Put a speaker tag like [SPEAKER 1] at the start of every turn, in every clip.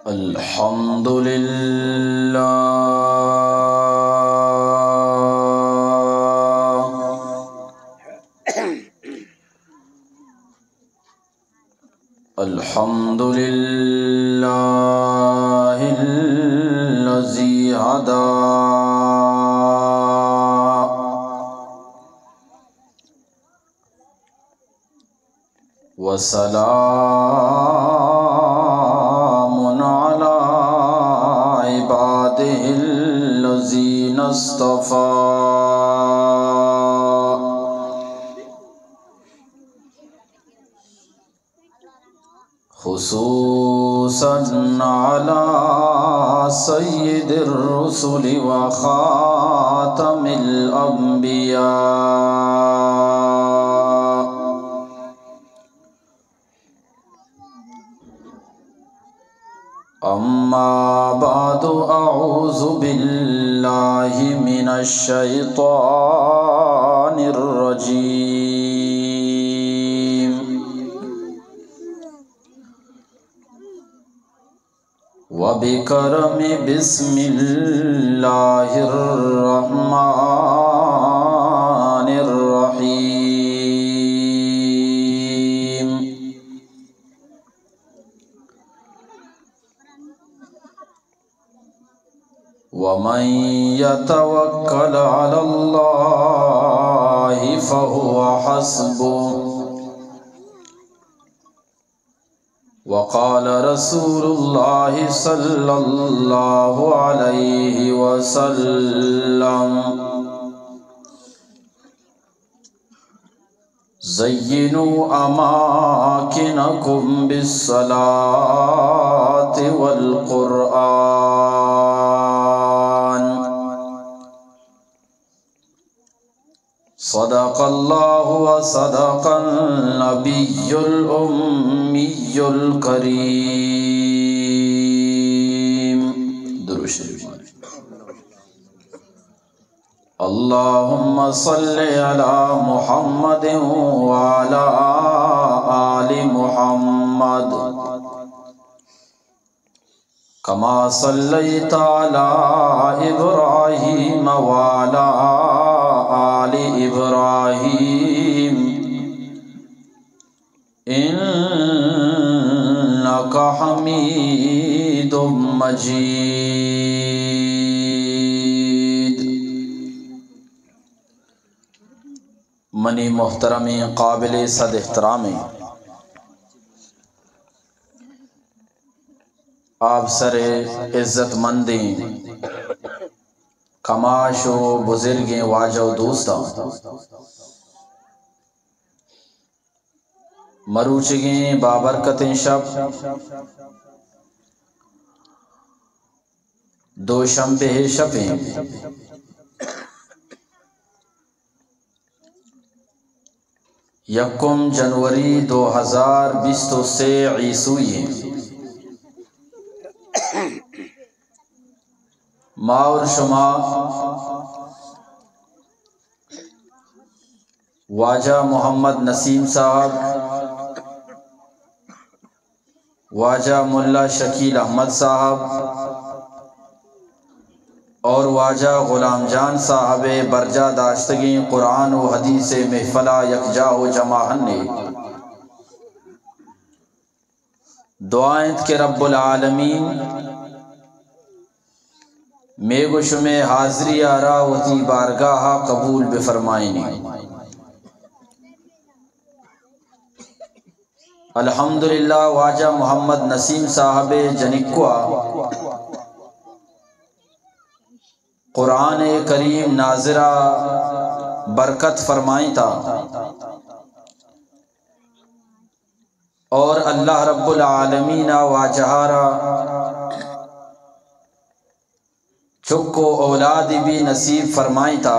[SPEAKER 1] الحمد للہ الحمد للہ الذی ہدی وسلام علی عبادہ الذین اصطفی خصوصاً علی سید الرسل وخاتم الانبیاء اما بعد اعوذ باللہ من الشیطان الرجیم وبکرم بسم اللہ الرحمن الرحیم ومن يتوکل علی اللہ فهو حسبہ وقال رسول اللہ صلی اللہ علیہ وسلم زینوا اماکنکم بالصلاة والقرآن صدق اللہ وصدق النبی الأمی الکریم درود شریف اللہم صل علی محمد وعلی آل محمد کما صلیت علی ابراہیم وعلی آل ابراہیم انک حمید مجید۔ منی محترمی قابل صد احترامی آپ سر عزت مندیں کماش و بزرگیں واجہ و دوستاں مروچگیں بابرکتیں شب دوشنبے شبیں یکم جنوری 2023 عیسوی ما اور شما واجہ محمد نسیم صاحب، واجہ ملا شکیل احمد صاحب اور واجہ غلام جان صاحب برجا داشتگی قرآن و حدیث محفلہ یکجا و جماعن نے دعائیں کہ رب العالمین میگو شمع حاضری آرا وتی بارگاہ قبول بفرمائنی۔ الحمدللہ واجہ محمد نسیم صاحب جنکوا قرآن کریم ناظرہ برکت فرمائی تا اور اللہ رب العالمین واجہارا چکو اولاد بھی نصیب فرمائی تا۔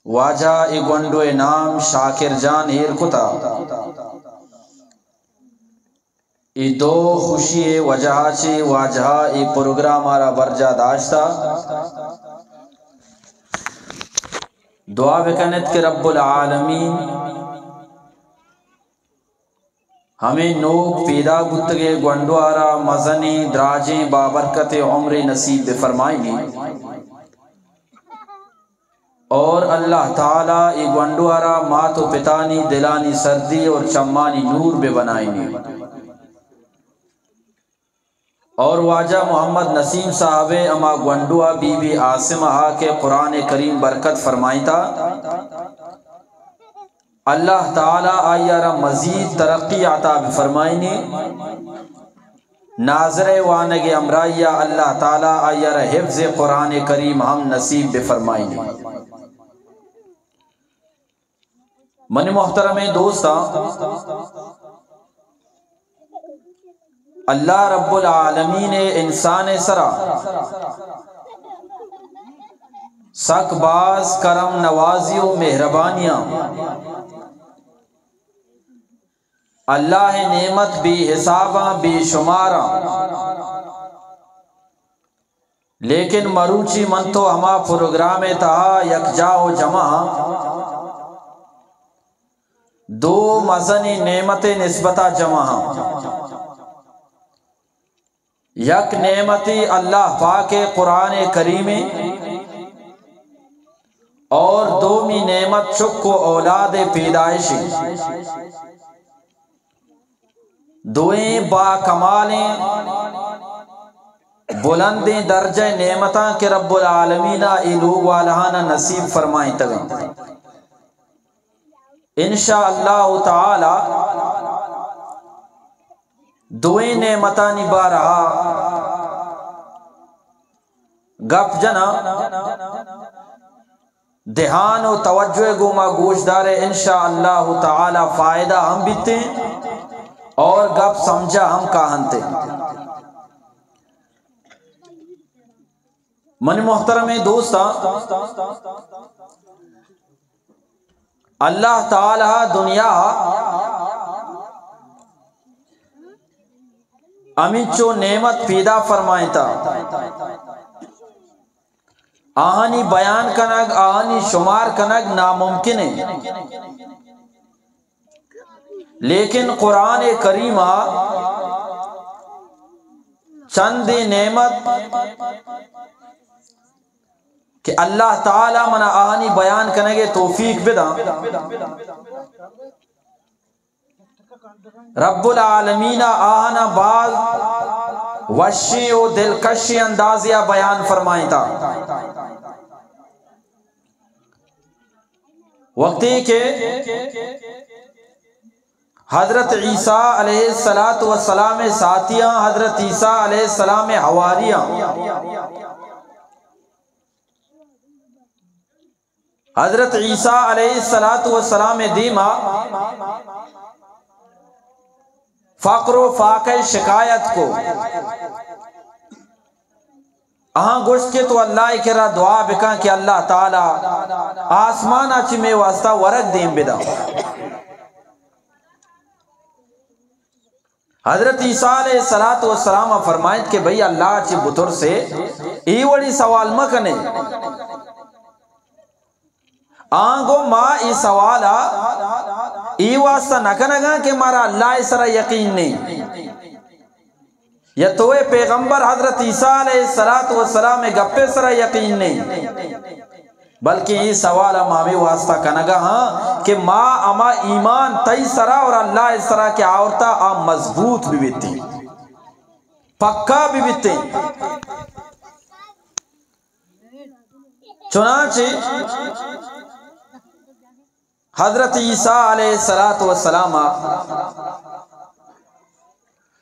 [SPEAKER 1] واجہ اگونڈو نام شاکر جان ہیر کتا ای دو خوشی وجہ چے واجہ ای پروگرام آرا برجا داشتا دعا بکنت کہ رب العالمین ہمیں نوک پیدا گتگے گونڈوارا مزنی دراجیں بابرکت عمر نصیب فرمائیں، اور اللہ تعالیٰ ای گونڈوارا مات و پتانی دلانی سردی اور چمانی نور بے بنائیں، اور واجہ محمد نسیم صاحب اما گونڈوا بی بی عاصمہ کے قرآن کریم برکت فرمائیں تا اللہ تعالیٰ آئیارا مزید ترقی عطا فرمائنی، ناظر وانگ امرائیہ اللہ تعالیٰ آئیارا حفظ قرآن کریم ہم نصیب فرمائنی۔ من محترم دوستا، اللہ رب العالمین انسان سرا سک باز کرم نوازی و مہربانیاں، اللہ نعمت بھی حساباں بھی شماراں، لیکن مروچی من تو ہما پروگرام تہا یکجا و جمع دو مزنی نعمت نسبتا جمع، یک نعمتی اللہ پاک قرآن کریم اور دومی نعمت چک و اولاد پیدائشی، دوئیں با کمالیں بلندیں درجہ نعمتاں کے رب العالمین ای لوگ والہانا نصیب فرمائیں تگا انشاءاللہ تعالی۔ دوئیں نعمتانی بارہا گپ جنا دھیان و توجہ گوما گوشدار انشاءاللہ تعالی فائدہ ہم بیتے اور گپ سمجھا ہم کہانتے۔ من محترم دوستا، اللہ تعالی دنیا امیچو نعمت پیدا فرمائیں تا، آہانی بیان کنگ آہانی شمار کنگ ناممکن ہے، لیکن قرآن کریم چند نعمت کہ اللہ تعالی منا آہانی بیان کنگے توفیق بدا، رب العالمین آہنا بعض وشی و دلکشی اندازیہ بیان فرمائیں تا۔ وقتی کہ حضرت عیسیٰ علیہ السلام ساتھیاں، حضرت عیسیٰ علیہ السلام حواریاں، حضرت عیسیٰ علیہ السلام دیما فقر و فاقہ شکایت کو اہاں گوشت کے تو اللہ کے را دعا بکاں کہ اللہ تعالی آسمان اچھی میں واسطہ ورق دیں بدا۔ حضرت عیسیٰ علیہ السلام فرمائیں کہ بھئی اللہ اچھی بطر سے ای وڑی سوال مکنے، آنگو ماں ای سوالا ای واسطہ نکنگا کہ مارا اللہ اسرا یقین نہیں، یا توے پیغمبر حضرت عیسیٰ علیہ السلام گپے سرا یقین نہیں، بلکہ یہ سوال مامی واسطہ کنگا ہاں کہ ماں اما ایمان تئی سرا اور اللہ اسرا کے آورتا آم مضبوط بھی بیتی، پکا بھی بیتی۔ چنانچہ حضرت عیسیٰ علیہ السلام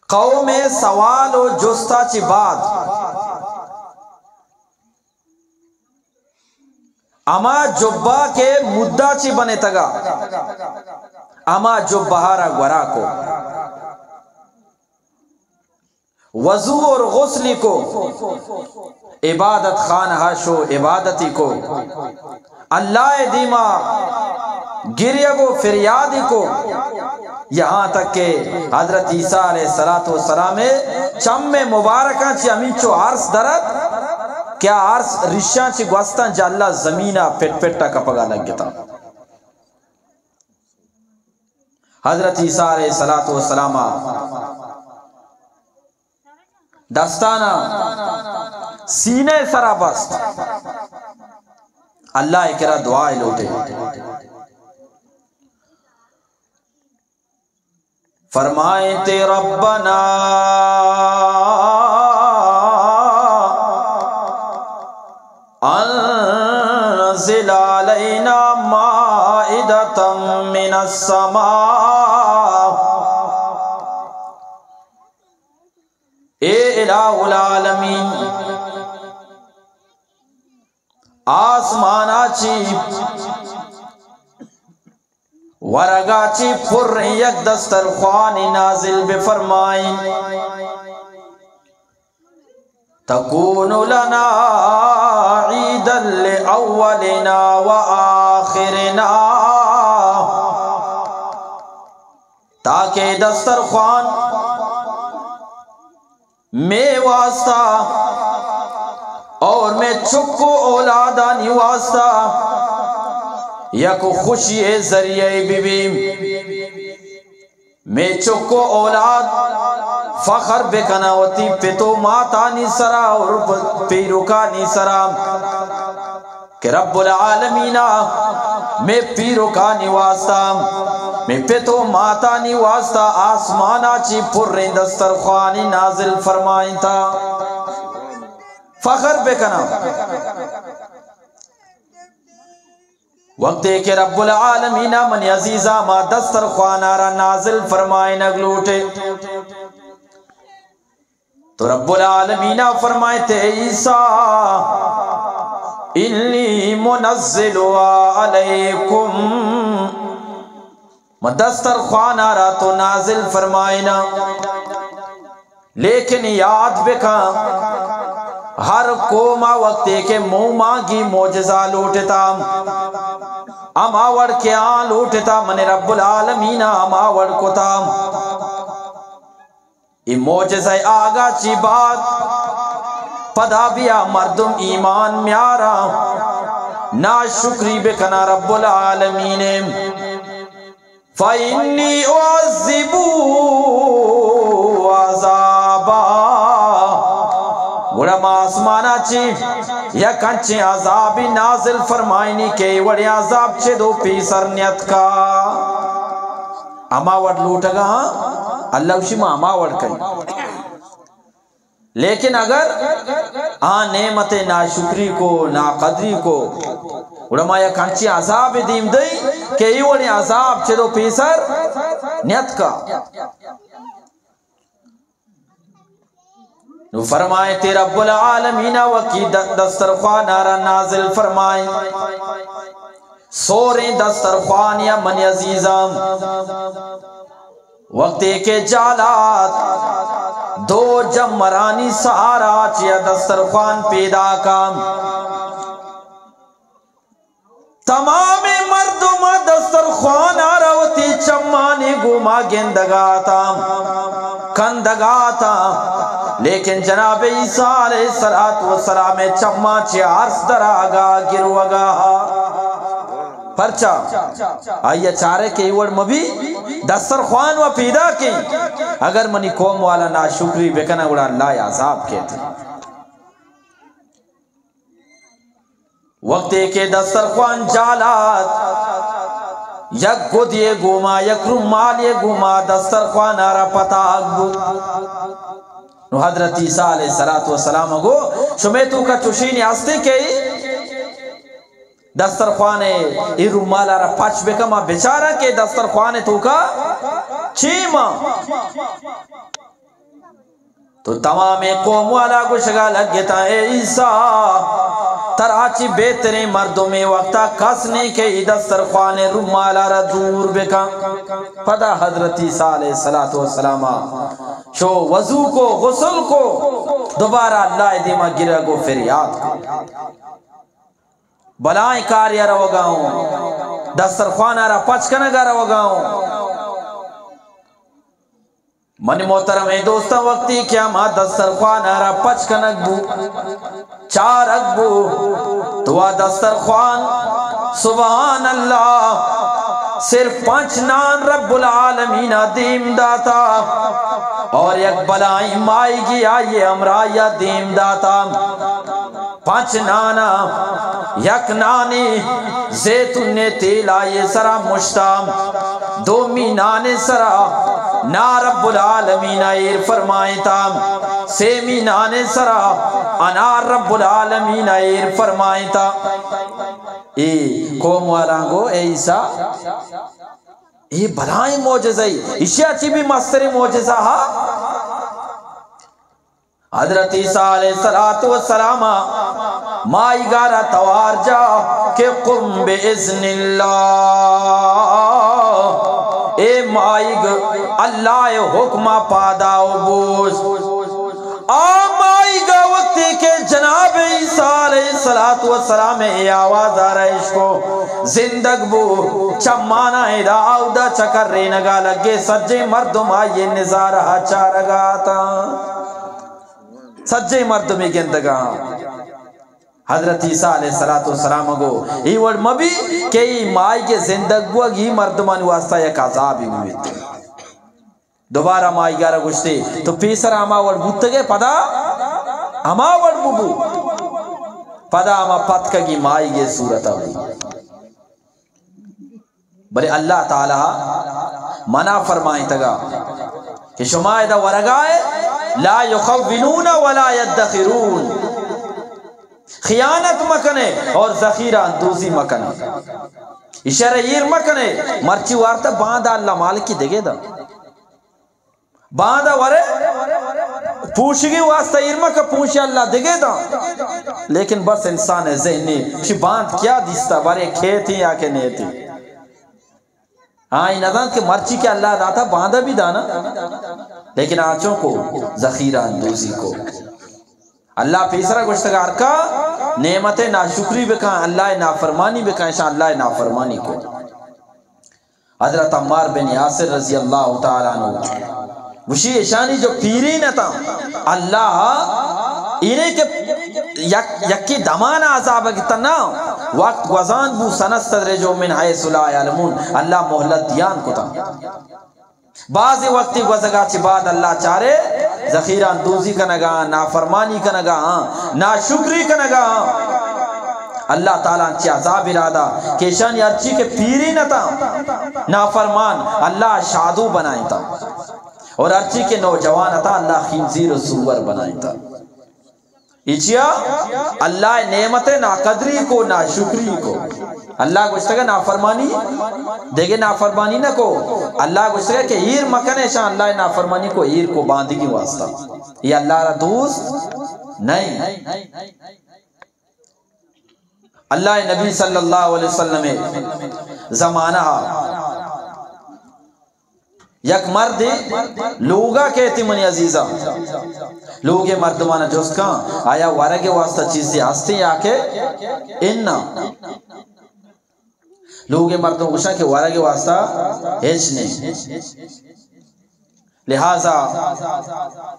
[SPEAKER 1] قوم سوال و جستا چی بعد اما جبہ کے مدہ چی بنے تگا، اما جبہارا گورا کو وضو اور غسلی کو عبادت خانہ شو عبادتی کو اللہ دیما گریہ کو فریادی کو، یہاں تک کہ حضرت عیسیٰ علیہ السلام چم مبارکہ چی امیچو عرص درد کیا عرص رشاں چی گوستان جا اللہ زمینہ پٹ پٹا کپگا لگ گتا۔ حضرت عیسیٰ علیہ السلام دستانہ سینے سرا بست اللہ کرا دعائے لوٹے فرمائے تے ربنا انزل علینا مائدۃ من السماء اے الہ العالمین آسمانا چی ورگا چی پر یک دسترخوان نازل بفرمائیں تکون لنا عیدا لأولنا وآخرنا تاکہ دسترخوان میں واسطہ اور میں چکو اولادانی واسطہ یک خوشی ذریعہ بی بی میں چکو اولاد فخر بکناوتی پتو ماتانی سرا اور پیروکانی سرا کہ رب العالمین میں پیروکانی واسطہ میں پتو ماتانی واسطہ آسمانا چی پر دسترخوانی نازل فرمائیں تھا فخر بکنا وقت کہ رب العالمین من عزیزہ ما دسترخوان آرہ نازل فرمائیں نگلوٹے تو رب العالمین فرمائے تے عیسیٰ انی منزل علیکم ما دسترخوان آرہ تو نازل فرمائنا لیکن یاد بکا ہر قوما وقتے کے مانگی معجزہ لوٹتا اماوڑ کے آن لوٹتا من رب العالمین اماوڑ کو تا یہ معجزہ آگا چی بات پدا بیا مردم ایمان میارا نا شکری بکنا رب العالمین فَإِنِّي أُعَذِّبُ عَذَابًا گوڑا ما آسمانا چی یا کنچے عذابی نازل فرمائنی کے وڑی عذاب چے دو پیسر نیت کا اما وڑ لوٹا گا ہاں اللہ اسی ما اما وڑ کئی لیکن اگر نعمت ناشکری کو ناقدری کو گوڑا ما یا کنچے عذاب دیم دئی کہ یہ وڑی عذاب چے دو پیسر نیت کا نو فرمائے تے رب العالمین وکی دسترخوان آرہ نازل فرمائیں سوریں دسترخوان یا من عزیزم وقت کے جالات دو جمرانی سہارا چیا دسترخوان پیدا کام تمام مردم دسترخوان آروتی چمانی گوما گندگاتا کندگاتا لیکن جناب عیسیٰ علیہ السلام چمہ چی عرص دراغا گروگا پرچا آئیے چارے کے ایوڑ مبی دسترخوان و پیدا کی اگر منی قوم والا ناشکری بکنا گوڑا اللہ عذاب کہتے وقت کے دسترخوان جالات یک گود یہ گوما یک رمال یہ گوما دسترخوان آرہ پتا اگبو نو حضرت عیسیٰ علیہ السلام گو شمیتو کا چوشینی آستے کئی دسترخوان ای رمال آرہ پچ بکما بیچارہ کے دسترخوان تو کا چیما تو تمام قوم والا کو شگا لگ گتا ہے عیسیٰ تراچی بہترین مردوں میں وقتا کسنے کے دسترخوان رمالا را دور بکا پدا حضرت عیسیٰ علیہ السلام شو وضو کو غسل کو دوبارہ اللہ دیما گرہ گو فریاد کو بلائیں کاریا رو گاؤں دسترخوان را پچکنگا رو گاؤں منی محترم ہے دوستا وقتی کیا ما دسترخوان آرہ پچکنگ بو چارک بو تو دسترخوان سبحان اللہ صرف 5 نان رب العالمین دیم داتا اور یک بلائی مائی گیا یہ امرایا دیم داتا 5 نانا یک نانی زیتون نے تیل آئے سرا مشتام 2 مینان سرا نا رب العالمین ایر فرمائیں تام 6 مینان سرا انار رب العالمین ایر فرمائیں تا اے قوم والانگو اے عیسیٰ اے بلائیں موجزائی اشیاء چی بھی مستری موجزہ ہا حضرت عیسیٰ علیہ السلام مائی گارا توار جا کہ قم بِإِذْنِ اللہ اے مائی اللہ حکمہ پاداؤ بوز مائی گا وقتی کہ جناب عیسیٰ علیہ السلام اے آواز آ رہا اس کو زندگ بو چمانا ایدہ آودہ چکر رینگا لگے سجے مردم آئیے نظارہ چارگا تا سجے مردمی گندگا حضرت عیسیٰ علیہ السلام کو ای وڑ مبی کہ ای مائی کے زندگ بو اگی مردمان واسطہ یک عذابی ہوئیتے دوبارہ مائی گارہ گشتے تو پیسر اما وڑ بوتگے پدا اما وڑ بو پدا اما پتکگی مائی گے صورت ہوئی بلے اللہ تعالی منع فرمائیں تگا کہ شمائدہ ورگائے لا یخونون ولا یدخرون خیانت مکنے اور ذخیرہ اندوزی مکنے اشارہ یہ مکنے مرچی وارتا باندھا اللہ مالکی دگے دا باندھا ورے پوشگی واسطہ ارمہ کا پوشی اللہ دگے دا لیکن بس انسان ہے ذہنی شی باندھ کیا دیستا بارے کھیتی یا کہ نیتی ہاں نظام کہ مرچی کے اللہ داتا باندھا بھی دانا لیکن آنچوں کو ذخیرہ اندوزی کو اللہ پیسرہ گشتگار کا نعمت ناشکری بکاں اللہ نافرمانی بکاں شاہ اللہ نافرمانی کو حضرت عمار بن یاسر رضی اللہ تعالیٰ عنہ وشی اشانی جو پیری نہ تھا اللہ انہیں کہ یکی دمان عذاب کتنا وقت گوزان بو سنستدرجو من حیث لا یعلمون اللہ محلت دیان کو تھا بعض وقتی گوزگا چی بعد اللہ چارے ذخیرہ اندوزی کنگا نافرمانی کنگا ناشکری کنگا اللہ تعالیٰ انچی عذاب ارادہ کہ شان یارچی کے پیری نہ تھا نافرمان اللہ شادو بنائیں تھا اور ارچی کے نوجوان تھا اللہ خنزیر و سور بنائیں تھا اچیا اللہ نعمت ناقدری کو ناشکری کو اللہ گوشتگا نافرمانی دیکھے نافرمانی نہ کو اللہ گوشتگا کہ ایر مکنے شاہ اللہ نافرمانی کو ایر کو باندھی کی واسطہ یہ اللہ را دوست نہیں اللہ نبی صلی اللہ علیہ وسلم زمانہ یک مرد لوگا کہتی منی عزیزہ لوگ مردمانہ جوست کان آیا ورگے واسطہ چیزیں ہستے یا کہ اننا لوگ مردوں کو شاہ کہ ورگے واسطہ ہیچ نہیں لہذا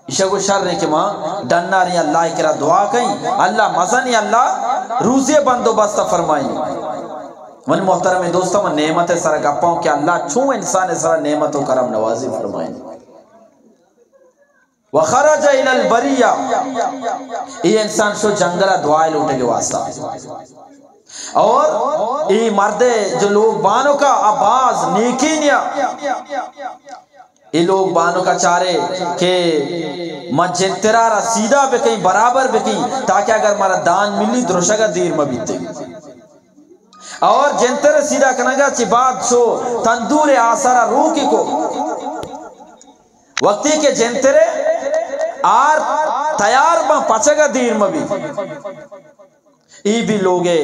[SPEAKER 1] اشاہ شر نے کہ ماں ڈننا رہی اللہ کرا دعا کہیں اللہ مزنی اللہ روزے بندو بستہ فرمائیں من محترم دوستوں من نعمت سر گپاؤں کہ اللہ چھو انسان سر نعمت و کرم نوازی فرمائیں وخرج الى البریہ یہ انسان شو جنگلہ دعائے لوٹے کے واسطہ اور یہ مردے جو لوگ بانوں کا آباز نیکی نیا یہ لوگ بانوں کا چارے کہ مجھن ترارا سیدھا بے کہیں برابر بے کہیں تاکہ اگر مارا دان ملی درشگا دیر مبیتے اور جنتر سیدھا کنگا چی بات شو تندور آسارا روکی کو وقتی کے جنتر آر تیار با پچگا دیر مبی ای بھی لوگے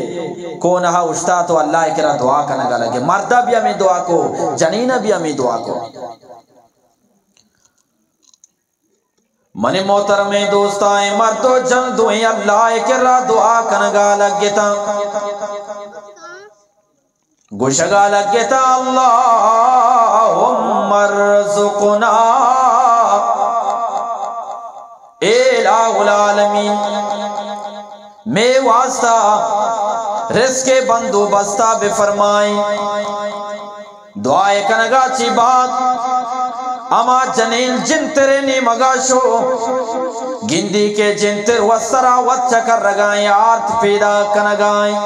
[SPEAKER 1] کونہا اشتا تو اللہ کرا دعا کنگا لگے مردہ بھی ہمیں دعا کو جنینہ بھی ہمیں دعا کو منی محترم دوستائیں مردو جن دوئیں اللہ کرا دعا کنگا لگتا گوشگا لگتا اللہم ارزقنا الہ العالمین میں واسطہ رزق بندو بستہ بفرمائیں دعائے کنگا چی بات اما جنین جن تیرے نی مگاشو گندی کے جن تیر وسرا وچ چکر رگائیں آرت پیدا کنگائیں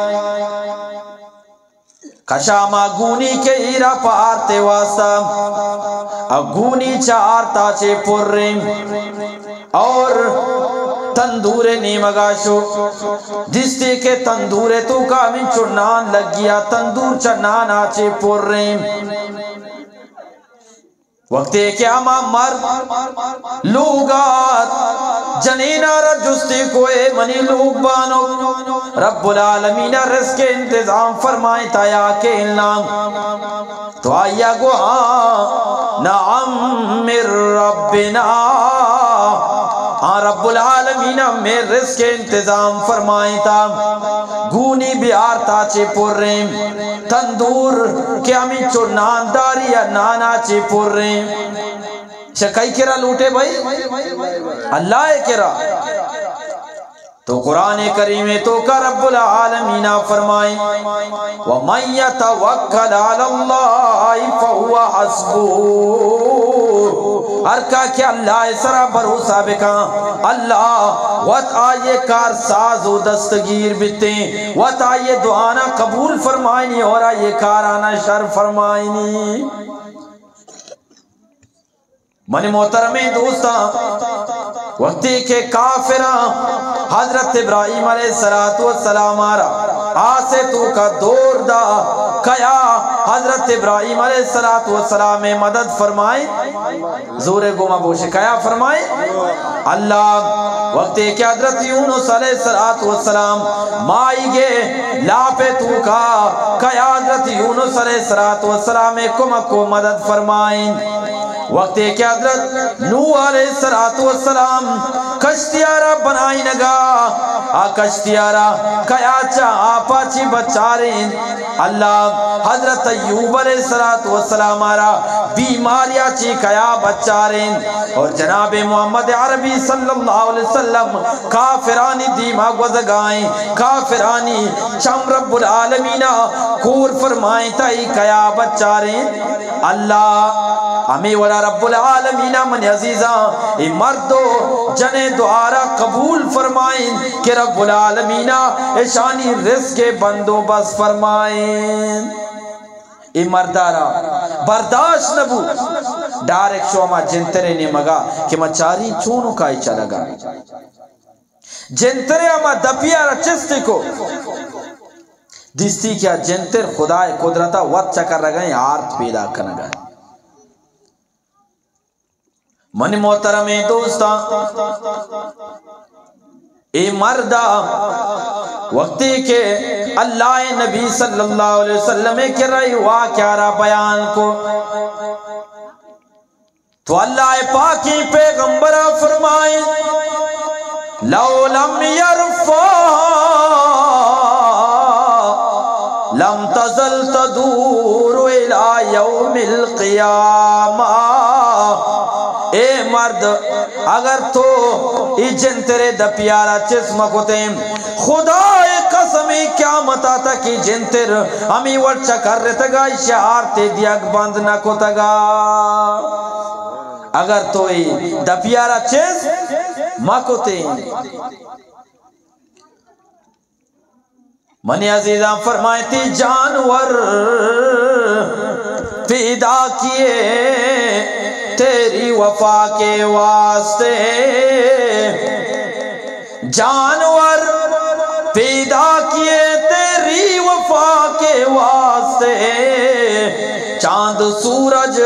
[SPEAKER 1] کشاما گونی کے ایرا پارتے واسطہ گونی چارتا چے پرم اور تندور نیمگاشو دستے کے تندور تو کا من چنان لگ گیا تندور چنان آچے پرم وقت کہ اما مرد لوگات جنین رجستی کوئے منی لوگ بانو رب العالمین رزق انتظام فرمائے تایا کے نام تو آیا گو ہاں نعم من ربنا ہاں رب العالمین میں رزق انتظام فرمائے تا گونی بیار تاچے پرم تندور کیا میں چنان داری یا نانا چے پرم شکائی کرا لوٹے بھائی اللہ کرا تو قرآن کریم تو کا رب العالمین فرمائیں وَمَن يَتَوَكَّلْ عَلَى اللَّهِ فَهُوَ حَسْبُهُ ہر کا کہ اللہ سرا بھروسہ بکا اللہ وط آئیے کار ساز و دستگیر بیتے وط آئیے دعانا قبول فرمائنی اور آئیے کارانا شر فرمائنی منی محترم دوستاں وقتی کے کافران حضرت ابراہیم علیہ السلام آرہ آسے تو کا دور دا کیا حضرت ابراہیم علیہ السلام میں مدد فرمائیں زور گمہ بوشے کیا فرمائیں اللہ وقتی کہ حضرت یونس علیہ السلام مائی گے لاپے تو کا کیا حضرت یونس علیہ السلام میں کمک کو مدد فرمائیں وقتی کہ حضرت نوح علیہ السلام کشتیارہ بنائی نگا کشتیارہ کیاچا آپا چی بچارین اللہ حضرت ایوب علیہ السلام آرہ بیماریا چی کیا بچارین اور جناب محمد عربی صلی اللہ علیہ وسلم کافرانی دیما گوزگائیں کافرانی چم رب العالمین کور فرمائیں تائی کیا بچارین اللہ ہمیں والا رب العالمین من عزیزاں اے مردو جنے دعارہ قبول فرمائیں کہ رب العالمین اشانی رزق بندو بس فرمائیں اے مردارہ برداشت نبو ڈائریکٹ شو ہما جنترے نے مگا کہ ما چاری چونوں کا ہی چلا گا جنترے ہما دپیارہ چستے کو دستی کیا جنتر خدا قدرتا وقت چکر رگائیں آرت پیدا کرنگا منی محترم دوستاں اے مردہ وقتی کے اللہ نبی صلی اللہ علیہ وسلم کے رہی واقعہ را بیان کو تو اللہ پاکی پیغمبرہ فرمائیں لو لم یرفع لم تزل تدور الى یوم القیامہ اے مرد اگر تو ای جنترے دا پیارا چسم کتیں خدا قسمی قیامت آتا کی جنتر ہمیں ورچا کر رہتا گا اشارتے دیاگ بند نہ کتا گا اگر تو ای دا پیارا چسم کتیں منی عزیزاں فرمائیتی جانور پیدا کیے تیری وفا کے واسطے جانور پیدا کیے تیری وفا کے واسطے چاند سورج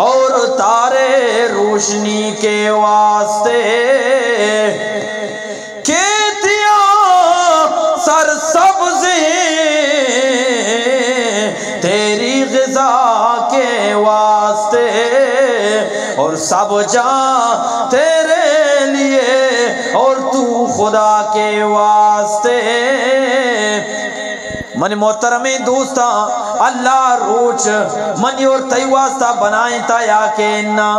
[SPEAKER 1] اور تارے روشنی کے واسطے کھیتیاں سرسبزیں تیری غذا کے واسطے اور سب جان تیرے لیے اور تو خدا کے واسطے منی محترمی دوستاں اللہ روچ منی اور تی واسطہ بنائیں تا یا کہ انہا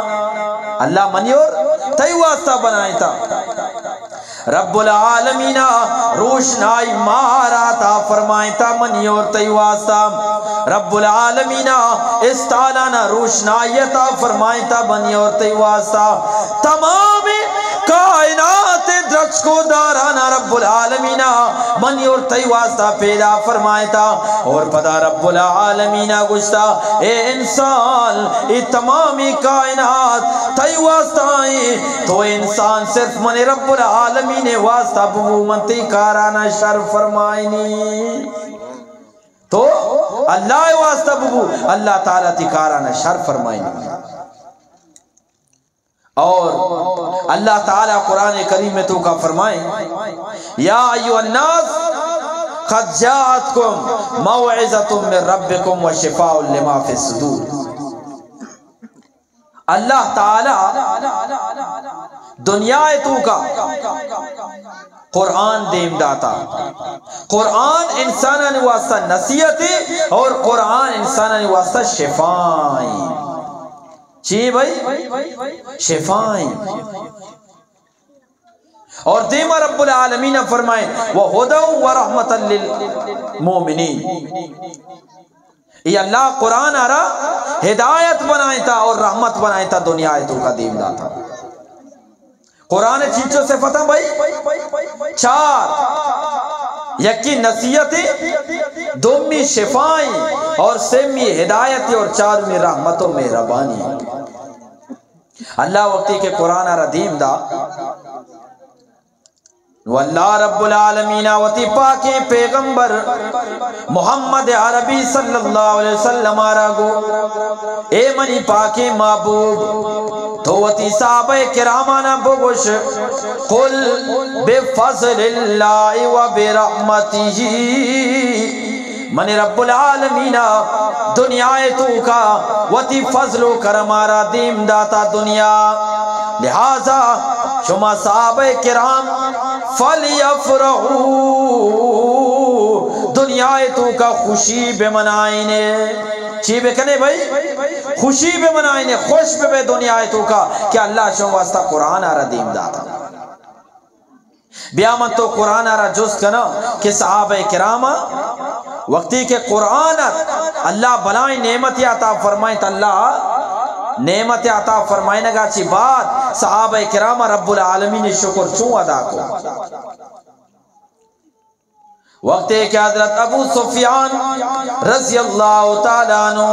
[SPEAKER 1] اللہ منی اور تی واسطہ بنائیں تا رب العالمین روشنائی مارا عطا فرمائیں تا منی اور تی واسطہ، رب العالمین استعلانہ روشنائی عطا فرمائیں تا منی اور تی واسطہ، تمام کائنات درخت کو دارانا رب العالمین منی اور تی واسطہ پیدا فرمائیں تا، اور پدا رب العالمین گشتا اے انسان اے تمامی کائنات تی واسطہ آئیں، تو انسان صرف من رب العالمین واسطہ ببو منتی کارانا شر فرمائنی، تو اللہ واسطہ ببو اللہ تعالیٰ تی کارانا شر فرمائنی۔ اور اللہ تعالیٰ قرآن کریم میں تو کا فرمائیں یا ایوہ الناس قد جاءتکم موعظۃ من ربکم وشفاء لما فی الصدور۔ اللہ تعالیٰ دنیا تو کا قرآن دیم داتا، قرآن انسانہ واسطہ نصیحتی اور قرآن انسانہ واسطہ شفائیں، چی بھائی شفائیں، اور دیما رب العالمین فرمائیں وَهُدًى وَرَحْمَةً لِّلْمُؤْمِنِينَ، یہ اللہ قرآن آ رہا ہدایت بنائیں تا اور رحمت بنائیں تا دنیا تو کا دیم داتا۔ قرآن چیچوں سے فتح بھائی چار، یکی نصیحت، دومی شفائیں، اور سیمی ہدایت، اور چارمی رحمت و مہربانی۔ اللہ وقتی کے قرآن آ رہا دیم دا، واللہ رب العالمین وتی پاکی پیغمبر محمد عربی صلی اللہ علیہ وسلم آرہ گو اے منی پاکی محبوب تو وتی صحابہ کرامانا بگوش قل بفضل اللہ و برحمتہ، من رب العالمین دنیا تو کا وتی فضل و کرم آرہ دیم داتا دنیا، لہذا شما صحابہ کرام فَلْيَفْرَحُوا، دنیا تو کا خوشی بے منائنے، چی بے کنے بھائی خوشی بے منائنے، خوش بے دنیا تو کا کہ اللہ شما واسطہ قرآن آرہ دیم داتا۔ بیامن تو قرآن آرہ جز کنا کہ صحابہ کرامہ وقتی کے قرآنت اللہ بلائیں نعمت عطا فرمائیں تا اللہ نعمت عطا فرمائنے گا چی بات صحابہ کرامہ رب العالمین شکر چون ادا کو۔ وقت کہ حضرت ابو سفیان رضی اللہ تعالیٰ عنہ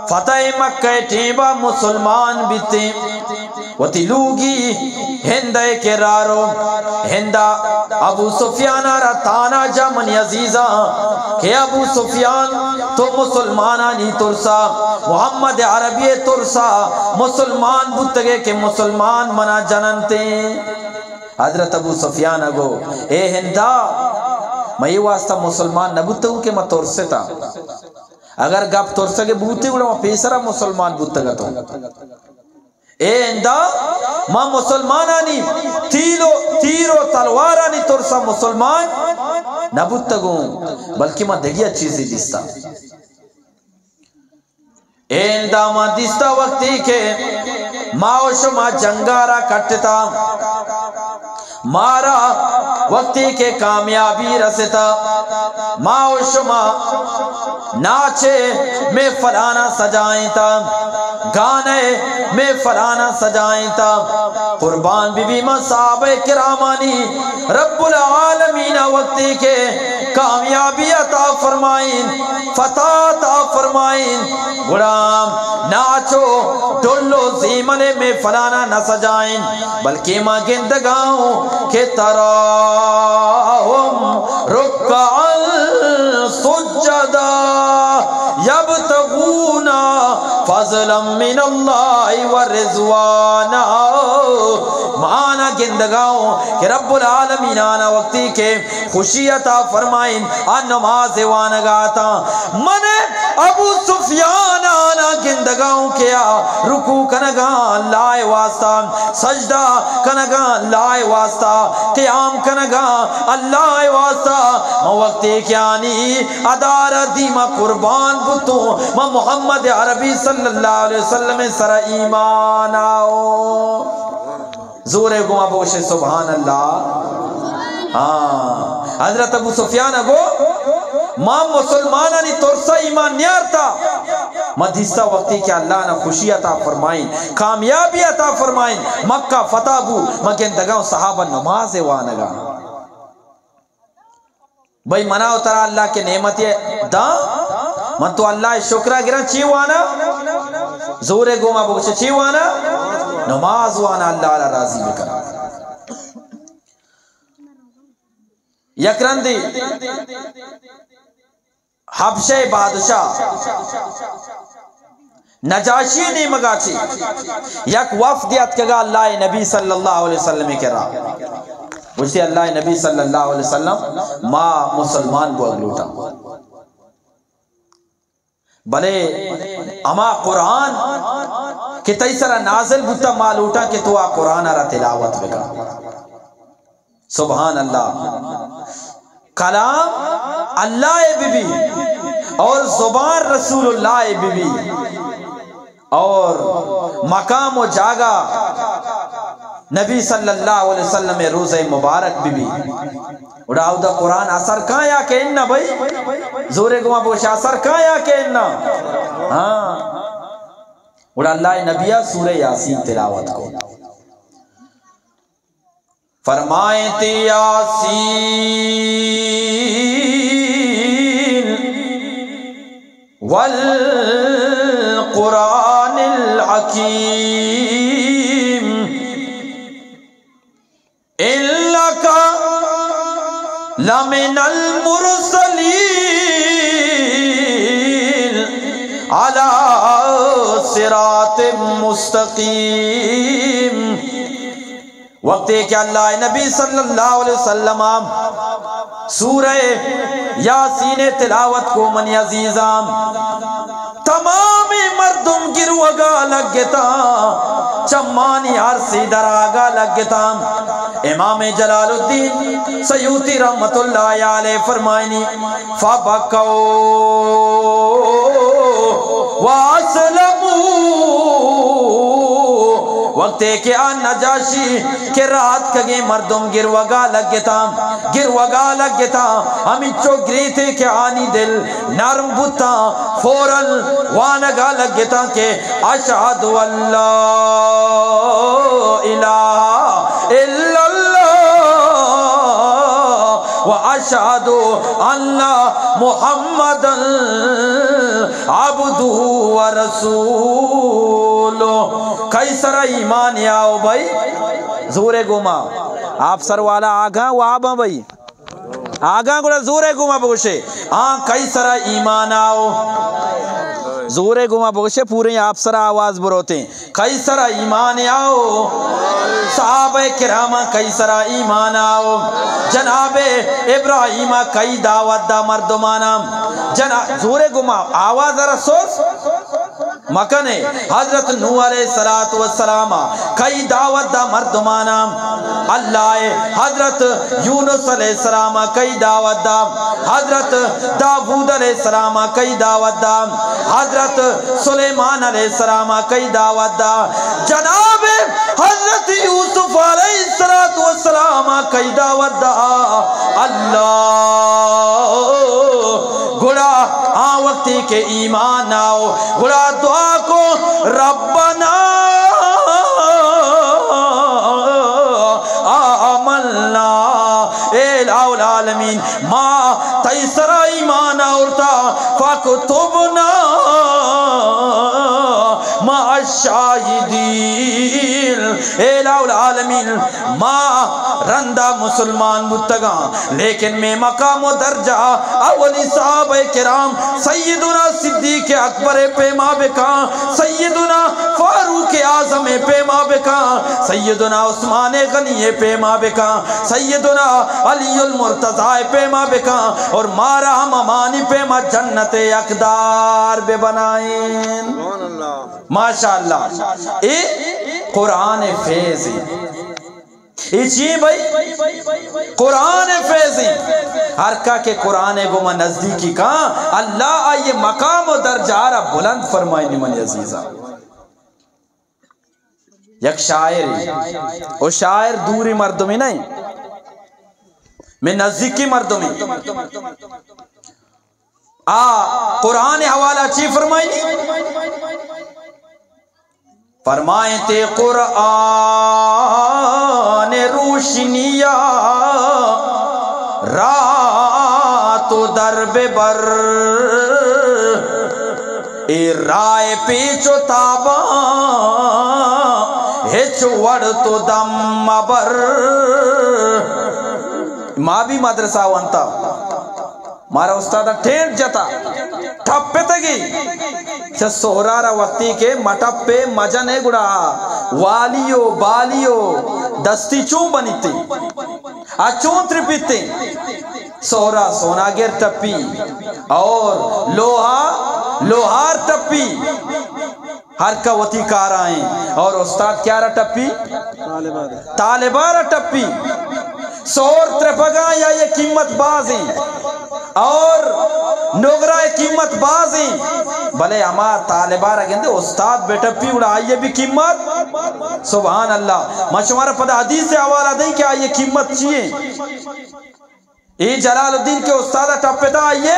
[SPEAKER 1] فتح مکہ ٹھیبا مسلمان بیتے وتی لوگی ہندہ کے رارو ہندہ ابو سفیان آرہ تانا جمن عزیزہ کہ ابو سفیان تو مسلمانانی ترسا، محمد عربی ترسا مسلمان بتگے کہ مسلمان منا جننتے۔ حضرت ابو سفیان اگو اے ہندہ میں یہ واسطہ مسلمان نہ بوتا ہوں کہ میں ترسے تا، اگر گپ ترسے کے بوتے گوڑا میں پیسرا مسلمان بوتا گا تو اے اندہ میں مسلمانانی تیرو تلوارانی ترسا مسلمان نہ بوتا گوں بلکہ میں دگیا چیزیں دیستا، اے اندہ میں دیستا وقتی کے ماں شما جنگارا کٹتا مارا وقتی کے کامیابی رستا، ماں و شما ناچے میں فلانا سجائیں تا، گانے میں فلانا سجائیں تا، قربان بی بی صحابہ کرامانی رب العالمین وقتی کے کامیابی عطا فرمائیں، فتح عطا فرمائیں، غلام ناچو ڈولو زیمنے میں فلانا نہ سجائیں بلکہ ماں گندگاؤں کہ تراہم رکعا سجدا یبتغون فضلا من اللہ ورضوانا، مانا گندگاؤں کہ رب العالمین آنا وقتی کے خوشی عطا فرمائیں آن نماز وانگاتا، من ابو سفیان آنا گندگاؤں کیا رکو کنگا اللہ واسطہ، سجدہ کنگا اللہ واسطہ، قیام کنگا اللہ واسطہ، میں وقتی کیانی ادار دیما قربان بتوں میں محمد عربی صلی اللہ علیہ وسلم سر ایمان آؤ، زور گما بوشے سبحان اللہ. ہاں حضرت ابو سفیان اگو ماں مسلمانانی ترسا ایمان نیارتا مدھیستا وقتی کہ اللہ نے خوشی عطا فرمائیں کامیابی عطا فرمائیں مکہ فتح بو مگن دگاں صحابہ نماز وانگا بھئی منا اترا اللہ کے نعمت دا من تو اللہ شکرہ گران چی وانا زور گوما بکشے چی وانا نماز وانا اللہ علیہ راضی بکنا. یکرندی حبشہ بادشاہ نجاشی نے مگاچی یک وفدیت کگا اللہ نبی صلی اللہ علیہ وسلم کے راہ وشتی اللہ نبی صلی اللہ علیہ وسلم ما مسلمان کو اگلوٹا بلے اما قرآن کہ تیسرا نازل بتا ما لوٹا کہ تو آ قرآن را تلاوت بکا. سبحان اللہ کلام اللہ بی بی اور زبان رسول اللہ بی بی اور مقام و جاگا نبی صلی اللہ علیہ وسلم روز مبارک بی بی اڑاؤ دا قرآن اثر کہاں یا کہ انہا بھئی زورے گوہ بوشا اثر کہاں یا کہ انہا ہاں اڑا اللہ نبیہ سورہ یاسین تلاوت کو فرمائیں تی یاسین والقرآن الحکیم انکا لمن المرسلین علی صراط مستقیم. وقت ہے کہ اللہ نبی صلی اللہ علیہ وسلم سورہ یاسین تلاوت کو من عزیزام تمام مردم گروگا لگتا چمانی عرصی دراغا لگتا. امام جلال الدین سیوطی رحمت اللہ علیہ فرمائنی فبکو واسلمو وقت ہے کہ آن نجاشی کے رات کگے مردم گروگا لگتا ہمیں چو گری تھے کہ آنی دل نرم بتا فوراً وانگا لگتا کہ اشہد اللہ الہ الا اللہ واشہد ان محمد عبدہ ورسول. کئی سرہ ایمان یاؤ بھائی زورے گما آپ سر والا آگاں وہ آباں بھائی آگاں گوڑا زورے گما بگوشے کئی سرہ ایمان آؤ زورے گما بگوشے پورے آپ سرہ آواز بروتے ہیں کئی سرہ ایمان آؤ صحابہ کرامہ کئی سرہ ایمان آؤ جناب ابراہیم کئی دعوت دا مردمانا زورے گما آواز رسول مکنے حضرت نوح علیہ السلام کئی دعوت دا مردمانا اللہ حضرت یونس علیہ السلام کئی دعوت دا حضرت داود علیہ السلام کئی دعوت دا حضرت سلیمان علیہ السلام کئی دعوت دا جناب حضرت یوسف علیہ السلام کئی دعوت دا اللہ گڑا وقتی کے ایمان آؤ گڑا دعا کو ربنا آمنا الہ العالمین ما تیسرا ایمان آورتا فاکتبنا ما الشاہدین الہ العالمین ما رندہ مسلمان متگاں لیکن میں مقام و درجہ اولی صحابہ کرام سیدنا صدیق اکبر پیما بکاں سیدنا فاروق اعظم پیما بکاں سیدنا عثمان غنی پیما بکاں سیدنا علی المرتضی پیما بکاں اور مارا ہم امانی پیما جنت اقدار بے بنائیں ماشاءاللہ اے قرآن فیض اچھی بھائی قرآن فیضی ہر کا کہ قرآن گمہ نزدیکی کہاں اللہ آئیے مقام و درجہ رہا بلند فرمائنی من عزیزہ یک شاعر وہ شاعر دوری مردمی نہیں میں نزدیکی مردمی قرآن حوالہ چی فرمائیں فرمائیں تے قرآن روشنیا رات و درب بر اے رائے پیچو تابا ہچ وڑ تو دم بر ماں بھی مدرسہ وانتا مارا استادہ ٹھینٹ جتا ٹھپے تگی چھا سہرارا وقتی کے مٹپے مجنے گڑا والیو بالیو دستی چون بنی تھی چون ترپیتے سہرا سوناگر ٹپی اور لوہار ٹپی ہر کا وطی کار آئیں اور استاد کیا رہا ٹپی طالبارہ ٹپی سور ترپگاں یا یہ قیمت بازیں اور نوگرائے قیمت بازیں بلے ہما طالبارہ گندے استاد بیٹا پی اڑا آئیے بھی قیمت سبحان اللہ مشمارہ پدہ حدیث سے حوالہ دیں کہ آئیے قیمت چیئے یہ جلال الدین کے استادہ ٹپے دا آئیے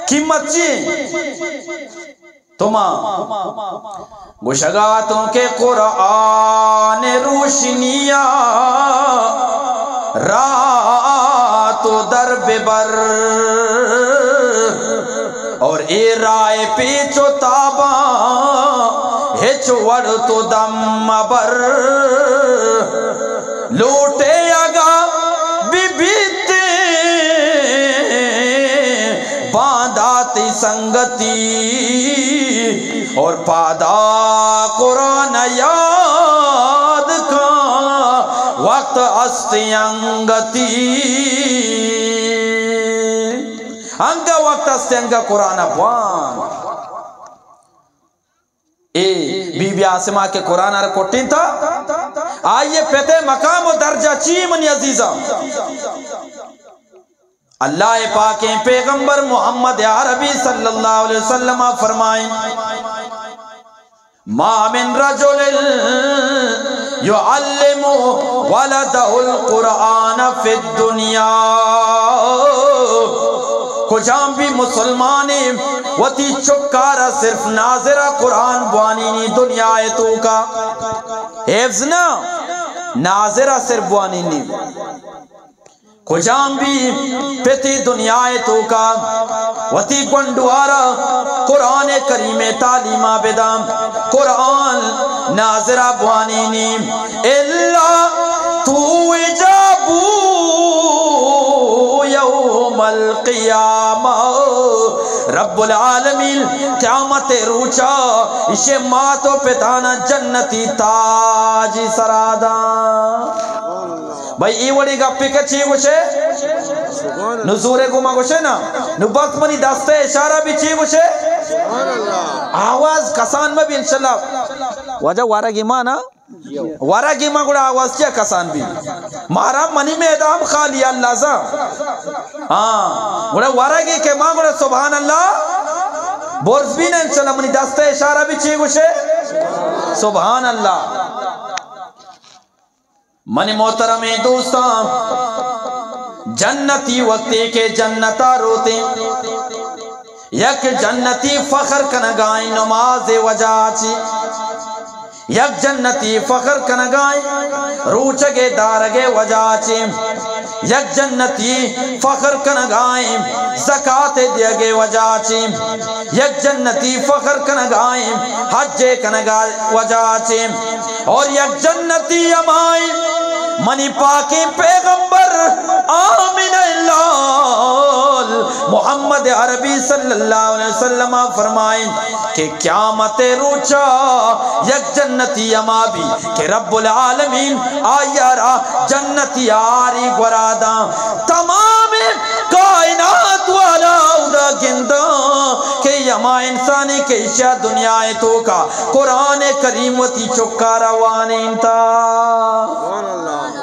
[SPEAKER 1] قیمت چیئے تمہاں گوشگاتوں کے قرآن روشنیاں رات و درب بر اور اے رائے پیچو تابا ہچ وڑ تو دم بر لوٹے اگا بی بیتے باندھاتی سنگتی اور پادا قرآن یاد کا وقت استی انگتی انگا وقت استی انگا قرآن اپوان بی بی آسمہ کے قرآن آرہ کوٹین تھا آئیے پیتے مقام و درجہ چی منی عزیزہ اللہ پاک پیغمبر محمد عربی صلی اللہ علیہ وسلم فرمائیں ما من رجل يعلم ولده القرآن في الدنيا کجام بھی مسلمانی وطی چکارا صرف ناظرہ قرآن بوانینی دنیا تو کا حفظ نا ناظرہ صرف بوانینی کجام بھی پیتی دنیا تو کا وطی گنڈوارا قرآن کریم تعلیمہ بدام قرآن ناظرہ بوانینی اللہ تو اجابو یوم القیامہ رب العالمین قیامت روچا اسے ماتو پتانا جنتی تاجی سرادا بھائی ای وڑی گا پی کچھی گوشے نزورے گما گوشے نا نبات منی دستے اشارہ بھی چی گوشے آواز کسان میں بھی انشاءاللہ وجہ وارا گیما نا وارا گیما گوڑا آواز کیا کسان بھی مارا منی میں ادام خالی اللہ زا گوڑا وارا گی کے ماں گوڑا سبحان اللہ بورس بھی نا انشاءاللہ منی دستے اشارہ بھی چی گوشے سبحان اللہ منی محترم دوستان جنتی وقتی کے جنتا روتے یک جنتی فخر کنگائیں نماز وجہ چی یک جنتی فخر کنگائیں روچگے دارگے وجہ چی یک جنتی فخر کنگائیں زکاة دیگے وجہ چی یک جنتی فخر کنگائیں حج کنگائیں وجہ چی اور یک جنتی امائیں منی پاکی پیغمبر آمین اللہ محمد عربی صلی اللہ علیہ وسلم فرمائیں کہ قیامت روچا یک جنتی اما بھی کہ رب العالمین آیارا جنتی آری گورادا تمام کائنات والا ادا گندہ کہ یما انسانی کے اشیاء دنیا تو کا قرآن کریم تی چکا روانین تا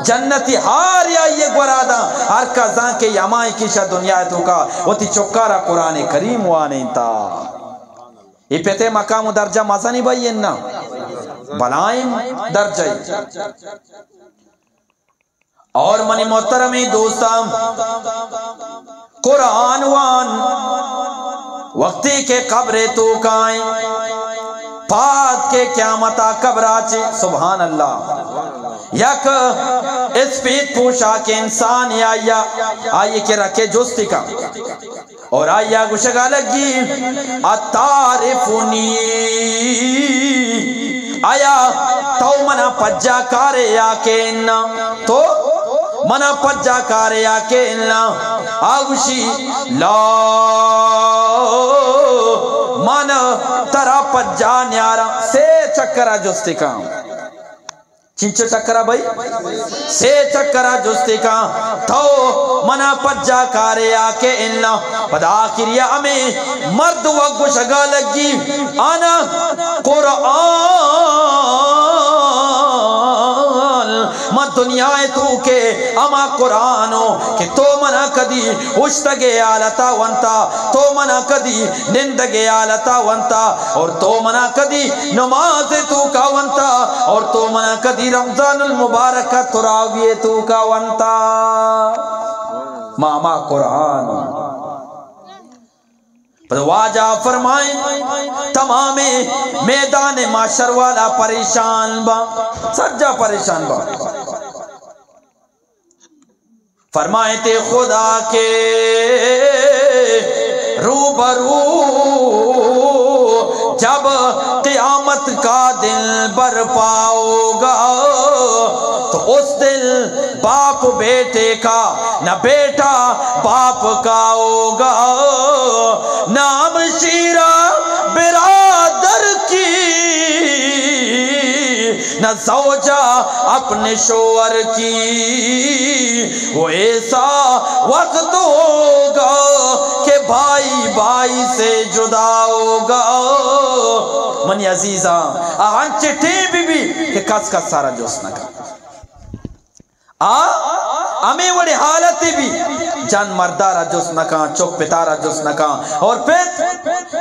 [SPEAKER 1] جنتی ہار یا یہ گورادا ہر کا زان کے یمائی کیشا دنیا تو کا وہ تی چکارا قرآن کریم وانین تا یہ پیتے مقام و درجہ مزہ نہیں بھائی انہا بلائیں درجہ. اور منی محترمی دوستان قرآن وان وقتی کے قبر تو کائیں پات کے قیامتا قبراچے سبحان اللہ یک اسپیت پوشا کے انسان آئیے کے رکھے جستی کا اور آئیے گشگا لگی اتارفنی آیا تو منا پجا کارے یا کے اننا تو منا پجا کارے یا کے اننا آگوشی لا مانا ترا پجا نیارا سے چکرہ جستی کا چینچو چکرہ بھائی سے چکرہ جستی کا تو منا پجا کارے آکے اننا پدا آخریہ ہمیں مرد وقت شگا لگی آنا قرآن ما دنیا تو کے اما قرآنو کہ تو منا کدی اشتگے آلتا ونتا تو منا کدی نندگے آلتا ونتا اور تو منا کدی نماز تو کا ونتا اور تو منا کدی رمضان المبارک تراویہ تو کا ونتا ماما قرآن واجہ فرمائیں تمام میدان معاشر والا پریشان با سجا پریشان با فرمائیں تے خدا کے روبرو جب قیامت کا دل برپاؤ گا تو اس دل باپ بیٹے کا نہ بیٹا باپ کا ہوگا نہ ہمشیرہ برادر کی نہ زوجہ اپنے شوہر کی وہ ایسا وقت ہوگا کہ بھائی بھائی سے جدا ہوگا منی عزیزاں آہن چٹے بھی کہ کس کس سارا جوسنا کا ہمیں وڑی حالتی بھی جان مردارا جس نکا چک پتارا جس نکا اور پھر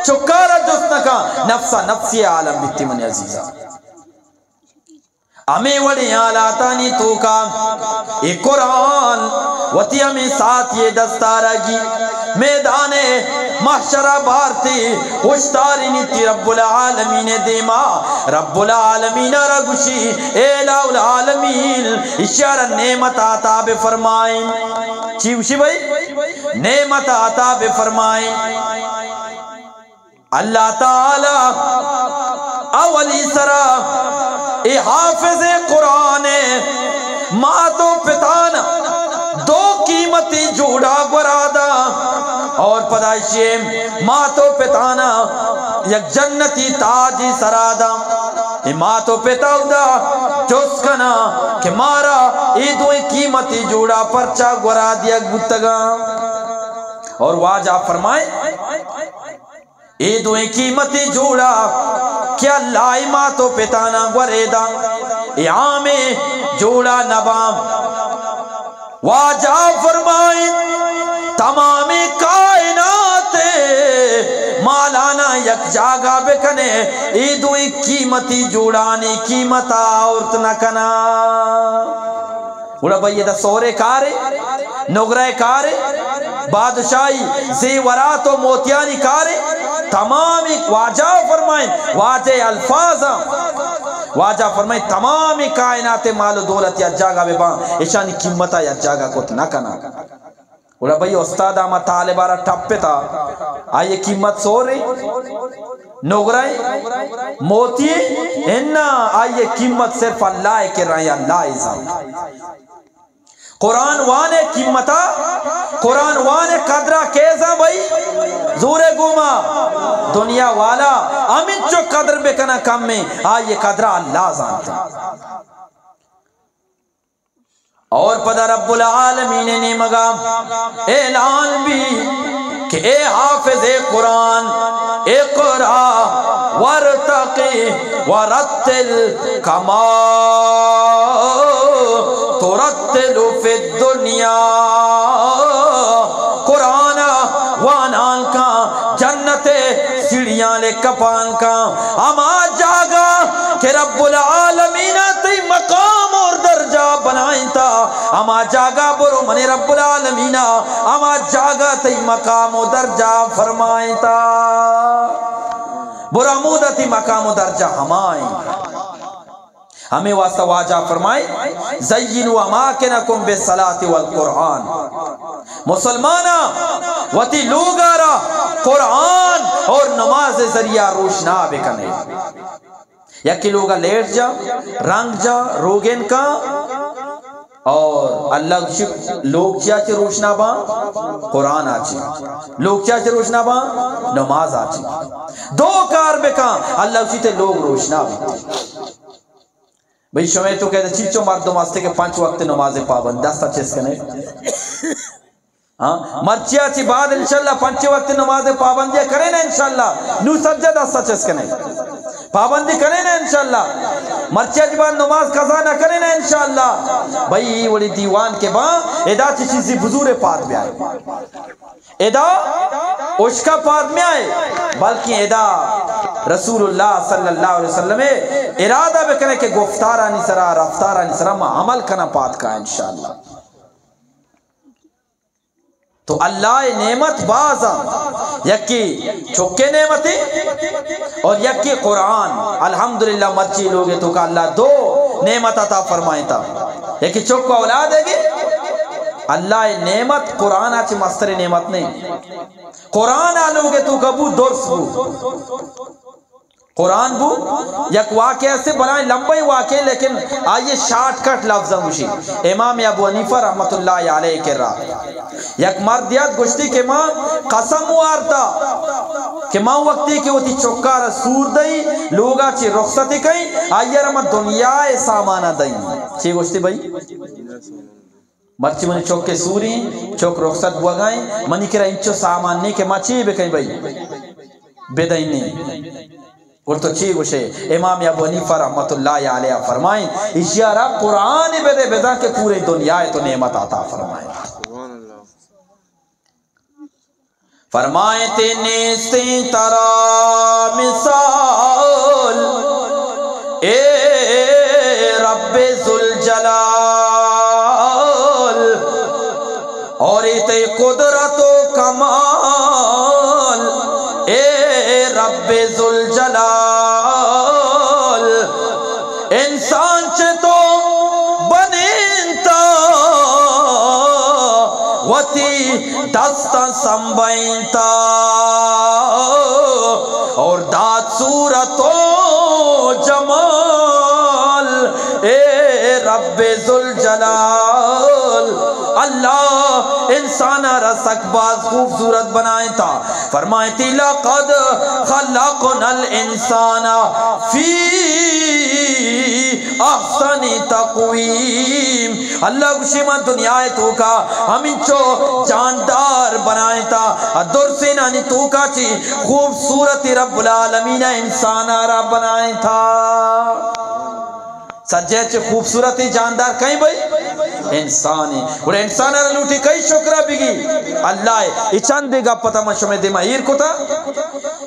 [SPEAKER 1] چکارا جس نکا نفسا نفسی عالم بیتی من عزیزہ ہمیں وڑی حالاتانی تو کا ایک قرآن وطی ہمیں ساتھ یہ دستارہ گی میدان محشرہ بارتی ہوشتاری نیتی رب العالمین دیما رب العالمین رگوشی الہ العالمین اشارہ نعمت آتا بے فرمائیں چیوشی بھائی نعمت آتا بے فرمائیں اللہ تعالی اولی سرا اے حافظ قرآن ماں تو پتانا دو قیمتی جوڑا گرادا اور پدائشی ماں تو پتانا یک جنتی تاجی سرادا اے ماں تو پتاودا جس کنا کہ مارا ای دوئی قیمتی جوڑا پرچا گرا دیا گتگا اور واجہ فرمائے ای دوئی قیمتی جوڑا کیا لائی ماں تو پتانا گوریدا ای آمیں جوڑا نبام واجہ فرمائیں تمام کائنات مالانا یک جاگا بکنے ای دوئی قیمتی جوڑانی قیمتا عورت نہ کنا بولا بھئی یہ دا سورے کارے نگرے کارے بادشاہی زیورات و موتیانی کارے تمامی واجہ فرمائیں واجہ الفاظا واجہ فرمائیں تمامی کائنات مال و دولت یا جاگا بے بان اشانی قیمتا یا جاگا کو نہ کنا بولا بھئی استاد آمہ طالبارہ ٹھپے تھا آئیے قیمت سو رہی نگرائے موتی انہا آئیے قیمت صرف اللہ کے رہے اللہ ازام قرآن وانے قیمتا قرآن وانے قدرہ کیسا بھئی زور گوما دنیا والا امین جو قدر بکنا کم میں آئیے قدرہ اللہ زانتا اور پدہ رب العالمین نے مگا اعلان بھی کہ اے حافظ قرآن اقرا ورتقی ورتل کما ترتل فی الدنیا قرآن وانان کا جنت سیڑیاں لے کپان کا اما جاگا کہ رب العالمین تی مقام اور درجہ بنائیں تا اما جاگا برو من رب العالمین اما جاگا تی مقام و درجہ فرمائیں تا برا مودتی مقام و درجہ ہمائیں ہمیں واسطہ واجہ فرمائے زینوا اماکنکم بالصلاۃ والقرآن مسلمانا وتی لوگارا قرآن اور نماز ذریعہ روشنا بکنے یکی لوگا لیٹ جا رنگ جا روگن کا اور اللہ لوگ چاچے روشنا با قرآن آچی لوگ چاچے روشنا با نماز آچی دو کار بکا اللہ اسی تے لوگ روشنا بھی بھئی شمیں تو کہتے چیچو مردم واسطے کہ 5 وقت نماز پابند دستا چیز کنے مرچیا چی بعد انشاءاللہ 5 وقت نماز پابندی کریں نا انشاءاللہ نو سجدہ دستا چیز کنے پابندی کریں نا انشاءاللہ مرچیا چی بعد نماز قضا نہ کریں نا انشاءاللہ بھئی وڑی دیوان کے بعد ادا چی چیزی بزور پاد میں آئے ادا اشکا پاد میں آئے بلکہ ادا رسول اللہ صلی اللہ علیہ وسلم ارادہ بکنے کہ گفتارانی سرا رفتارانی سرا ما عمل کنا پاد کا انشاءاللہ تو اللہ نعمت بازا یکی چکے نعمتیں اور یکی قرآن الحمدللہ مرچی لوگے تو کہ اللہ دو نعمت عطا فرمائیں تا یکی چک کو اولاد ہے گی اللہ نعمت قرآن آچے مستر نعمت نہیں قرآن آلوگے تو کبو درس بو قرآن بو یک واقعہ سے بنائیں لمبی واقعہ لیکن آئیے شارٹ کٹ لفظہ مشی امام ابو حنیفہ رحمت اللہ علیہ کے راہ یک مردیات گشتی کے ماں قسم وارتا کہ ماں وقتی کہ وہ تی چکار سور دئی لوگا چی رخصتی کئی آئیے رحمت دنیا سامانہ دئی چی گشتی بھئی مرچی منی چوک کے سوری چوک رخصت بوا گائیں منی کرا انچو سامان نہیں کہ ماں چی بکیں بھئی بیدائی نہیں اور تو چی گوشے امام ابو حنیفہ رحمت اللہ علیہ فرمائیں اشیارہ قرآن بیدے بیدا کہ پورے دنیا تو نعمت عطا فرمائیں فرمائیں نیستی ترا مثال اے رب ذوالجلال اور تے قدرت و کمال اے رب ذوالجلال انسان چے تو بنینتا وتی دستا سنبینتا اور داد صورت و جمال اے رب ذوالجلال اللہ انسان رسک باز خوبصورت بنائیں تا فرمائیں تی لقد خلقنا الانسان فی احسن تقویم اللہ کشی من دنیا تو کا ہم انچو جاندار بنائیں تا درسین آنی تو کا چی خوبصورت رب العالمین انسان را بنائیں تا سجے چے خوبصورتی جاندار کہیں بھئی انسانی اور انسان را لوٹی کئی شکرہ بگی اللہ اچان دے گا پتہ مشمع دے مہیر کو تھا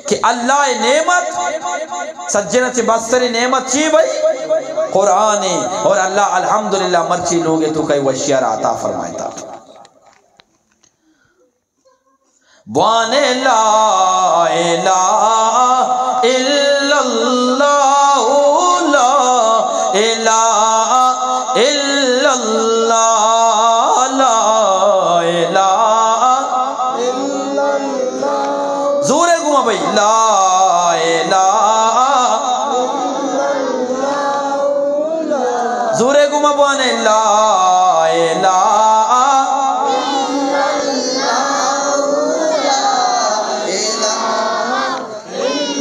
[SPEAKER 1] کہ اللہ نعمت سجنہ چے بستری نعمت چی بھئی قرآن اور اللہ الحمدللہ مرچی لوگے تو کئی وشیار عطا فرمائے تھا وانے لا الہ الا اللہ لا الہ الا اللہ لا الہ الا اللہ زورے گمہ بھئی لا الہ زورے گمہ بوانے لا الہ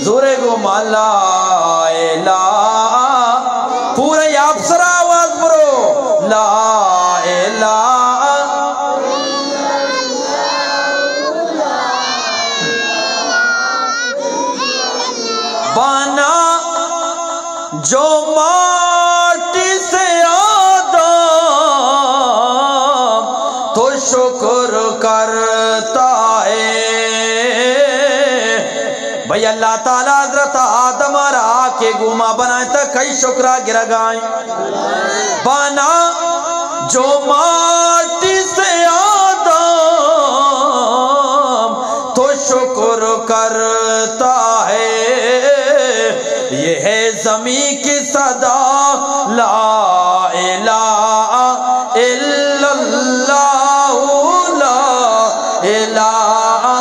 [SPEAKER 1] زورے گمہ لا الہ پورے آپ سرا آواز برو لا الہ بنا جو ماٹی سے آدم تو شکر کرتا ہے بھئی اللہ تعالیٰ حضرت آدم را کے گما بنائے تا کئی شکرہ گر گائیں بنا جو ماٹی سے آدم تو شکر کرتا ہے یہ ہے زمین کی صدا لا الہ الا اللہ لا الہ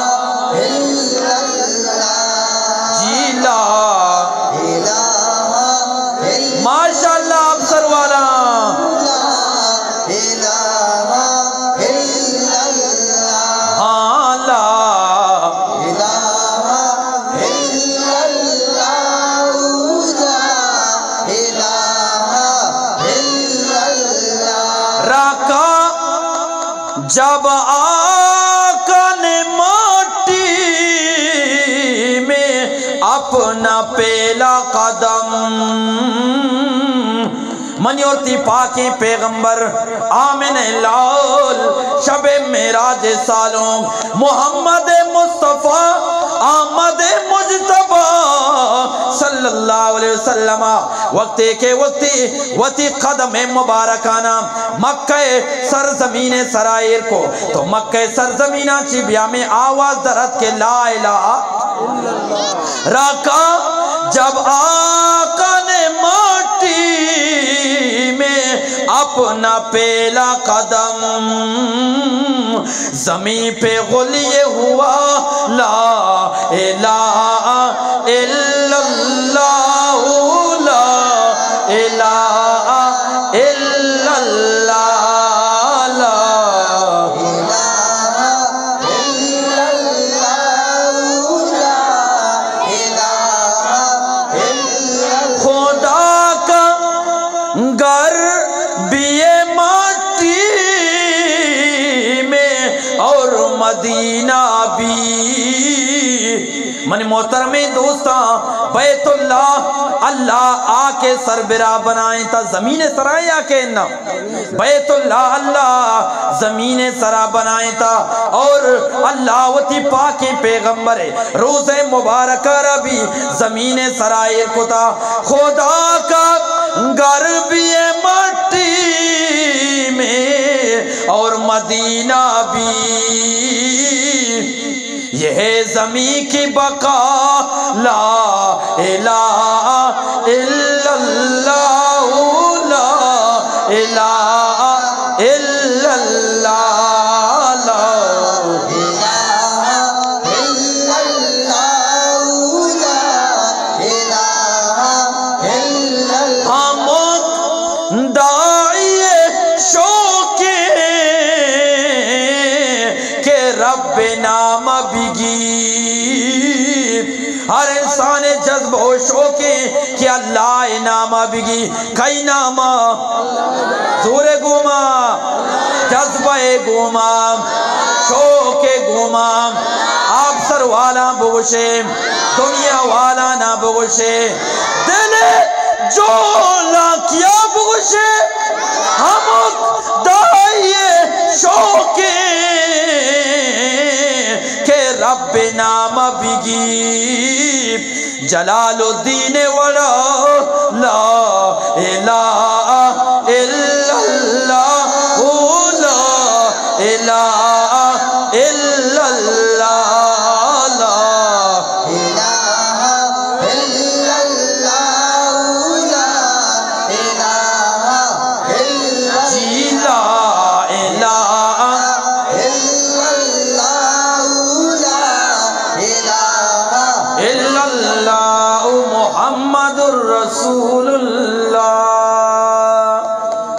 [SPEAKER 1] الا اللہ جی لا الہ ماشاءاللہ آپ سروالا جب آقا نے ماٹی میں اپنا پہلا قدم منیورتی پاکی پیغمبر آمن لال شب معراج سالوں محمد مصطفیٰ آمد مجتبہ صلی اللہ علیہ وسلم وقتی کے وقتی قدم مبارکانہ مکہ سرزمین سرائر کو تو مکہ سرزمینہ چی بیا میں آواز درد کے لا الہ راکا جب آقا نے ماٹی میں اپنا پہلا قدم زمین پہ غلیے ہوا لا الہ الا اللہ لا الہ الا اللہ لا الہ الا اللہ خدا کا گھر بھی ماٹی میں اور مدینہ بھی منی محترمی دوستاں بیت اللہ اللہ آکے سربراہ بنائیں تا زمین سرائیں آکے نا بیت اللہ اللہ زمین سرا بنائیں تا اور اللہ وتی پاکی پیغمبر روز مبارکہ ربی زمین سرائر کو تا خدا کا گھر بھی مٹی میں اور مدینہ بھی یہ ہے زمین کی بقا لا الہ الا اللہ لا الہ الا اللہ لا الہ الا اللہ لا الہ الا اللہ ہم داعی شوقی کہ رب نام بگی ہر انسان جذب و شوقی کہ اللہ نام بگی کئی نام زور گوما جذب گوما شوق گوما آپ سر والا بگوشے دنیا والا نہ بگوشے دل جولا کیا بگوشے ہم دائیے شوقی کہ رب نام بگی جلال الدین وڑا لا الہ الا اللہ لا الہ الا اللہ لا الہ الا اللہ لا الہ الا جی لا الہ الا اللہ الا اللہ محمد الرسول اللہ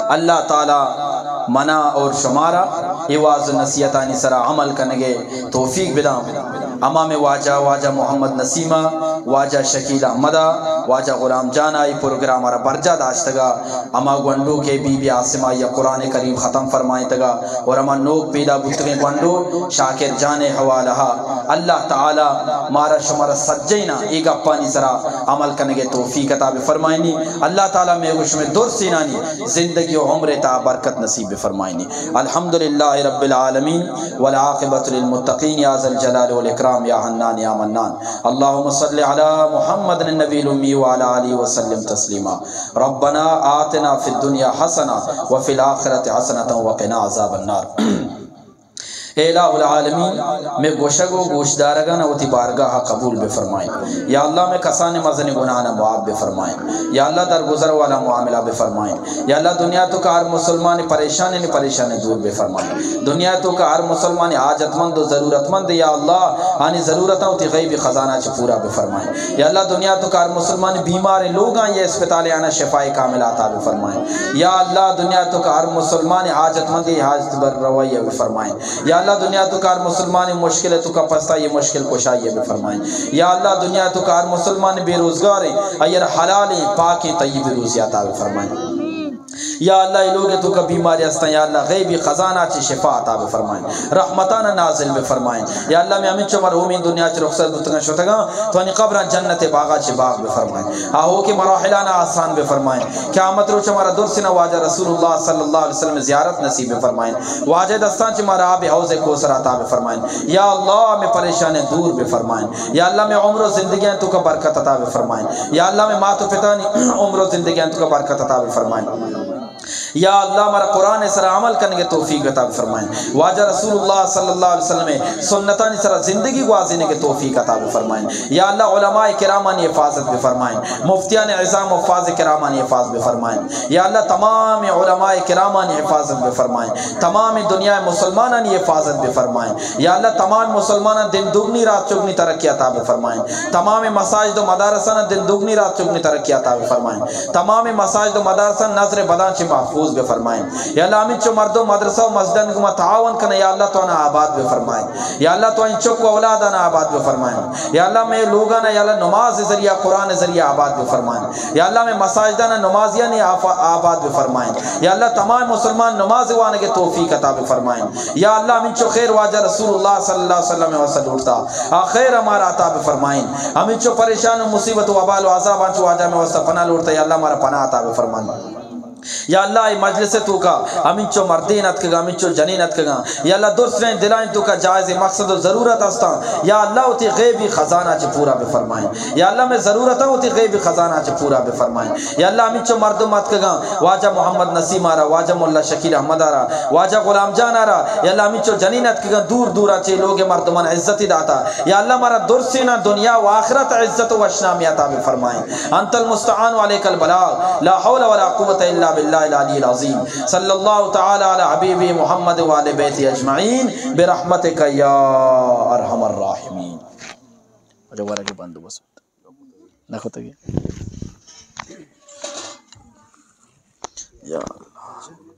[SPEAKER 1] اللہ تعالی منا اور شمارا ایواز نصیحتانی سرا عمل کنگے توفیق بدام امام واجہ محمد نسیمہ واجہ شکیل احمدہ واجہ غلام جان آئی پروگرام را برجہ داشتگا اما گونڈو کے بی بی آسمہ یا قرآن کریم ختم فرمائیں تگا اور اما نوک پیدا بتگیں گونڈو شاکر جان حوالہا اللہ تعالی مارا شمارا سجینا ایک اپانی سرا عمل کنگے توفیق عطا فرمائنی اللہ تعالی میں گوش میں دور سینانی زندگی و عمر تا برکت نصیب فرمائنی الحمدللہ رب العالمین والعاقبت للمتقین یا ذا الجلال والاکرام یا حنان یا منان اللہم صلی علی محمد النبی الامی وعلی آلہ وسلم تسلیما ربنا آتنا فی الدنیا حسنہ وفی الآخرۃ حسنۃ وقنا عذاب النار۔ اے الہ العالمین میں گوشگ و گوشدارگان اوتی بارگاہ قبول بے فرمائیں یا اللہ میں کسان مزن گناہ معاف بے فرمائیں یا اللہ در گزر والا معاملہ بے فرمائیں یا اللہ دنیا تو کا ہر مسلمان پریشانی دور بے فرمائیں دنیا تو کا ہر مسلمان حاجت مند و ضرورت مند یا اللہ آنی ضرورتاں اوتی غیبی خزانہ چ پورا بے فرمائیں یا اللہ دنیا تو کا ہر مسلمان بیمار لوگ ہیں یہ اسپتال آنا شفاء کامل عطا بے فرمائیں یا اللہ دنیا تو کا ہر مسلمان حاجت مند حاجت بر رویہ بے فرمائیں یا اللہ دنیا تو کار مسلمان مشکل ہے تو کا پستا یہ مشکل کشائی بے فرمائیں یا اللہ دنیا تو کار مسلمان بے روزگار ہیں ایر حلال پاک طیب روزی عطا فرمائیں یا اللہ لوگ تو کا بیماری ہستا یا اللہ غیبی خزانہ چی شفا عطا فرمائیں رحمتانا نازل بے فرمائیں یا اللہ میں امین چو مرحومین دنیا چی رخصت بتگا شتگا تو انی قبران جنت باغا چی باغ بے فرمائیں آہو کی مراحلانا آسان بے فرمائیں قیامت رو چمارا درسنا واجہ رسول اللہ صلی اللہ علیہ وسلم زیارت نصیب بے فرمائیں واجہ دستان چی مارا آب حوض کوثر عطا بے فرمائیں یا اللہ میں پریشان دور بے فرمائیں یا اللہ میں عمر و زندگیاں تو کا برکت عطا بے فرمائیں یا اللہ میں مات و پتانی عمر و زندگیاں تو کا برکت عطا بے فرمائیں یا اللہ ہمارا قرآن سر عمل کرنے کے توفیق عطا فرمائیں واجہ رسول اللہ صلی اللہ علیہ وسلم سنتانی سر زندگی گوازینے کے توفیق عطا فرمائیں یا اللہ علماء کرامانی حفاظت بفرمائیں مفتیان عظام حفاظ کرامانی حفاظت بفرمائیں یا اللہ تمام علماء کرامانی حفاظت بفرمائیں تمام دنیا مسلمانانی حفاظت بفرمائیں یا اللہ تمام مسلمانان دن دگنی رات چگنی ترقی عطا فرمائیں تمام مساجد و مدارسان دن دگنی رات چگنی ترقی عطا فرمائیں تمام مساجد و مدارسان نظر بدان چی محفوظ بے فرمائیں یا اللہ امین چو مردو مدرسہ و مسجدن کو تعاون کرنے یا اللہ تو انا آباد بے فرمائیں یا اللہ تو ان چک و اولادانا آباد بے فرمائیں یا اللہ میں لوگانا یا اللہ نماز ذریعہ قرآن ذریعہ آباد بے فرمائیں یا اللہ میں مساجدانا نمازیانی آباد بے فرمائیں یا اللہ تمام مسلمان نماز وانے کے توفیق عطا بے فرمائیں یا اللہ امین چو خیر واجہ رسول اللہ صلی اللہ علیہ وسلم وسلم اٹھتا آخیر ہمارا عطا بے فرمائیں امین چو پریشان و مصیبت و عبال و عذاب آنچو واجہ میں وسط پناہ لوٹتا یا اللہ ہمارا پناہ عطا بے فرمائیں یا اللہ مجلس تو کا امین چو مردینت کگا امین چو جنینت کگا یا اللہ دوسرے دلائیں تو کا جائز مقصد و ضرورت ہستا یا اللہ ہوتی غیبی خزانہ چ پورا بے فرمائیں یا اللہ میں ضرورت ہوتی غیبی خزانہ چ پورا بے فرمائیں یا اللہ امین چو مردمت کگا واجہ محمد نسیم آرہ واجہ مولا شکیل احمد آرہ واجہ غلام جان آرہ یا اللہ امین چو جنینت کگا دور دورا چے لوگ مردمان عزتی داتا یا اللہ مارا درسینا دنیا و آخرت عزت و اشنامی عطا بے فرمائیں انت المستعان علیک البلاغ لا حول ولا قوة الا باللہ العلی العظیم صلی اللہ تعالی علی حبیبی محمد و آل بیت اجمعین برحمتک یا ارحم الراحمین جو ورگے بندو بس نکھو تگی یا اللہ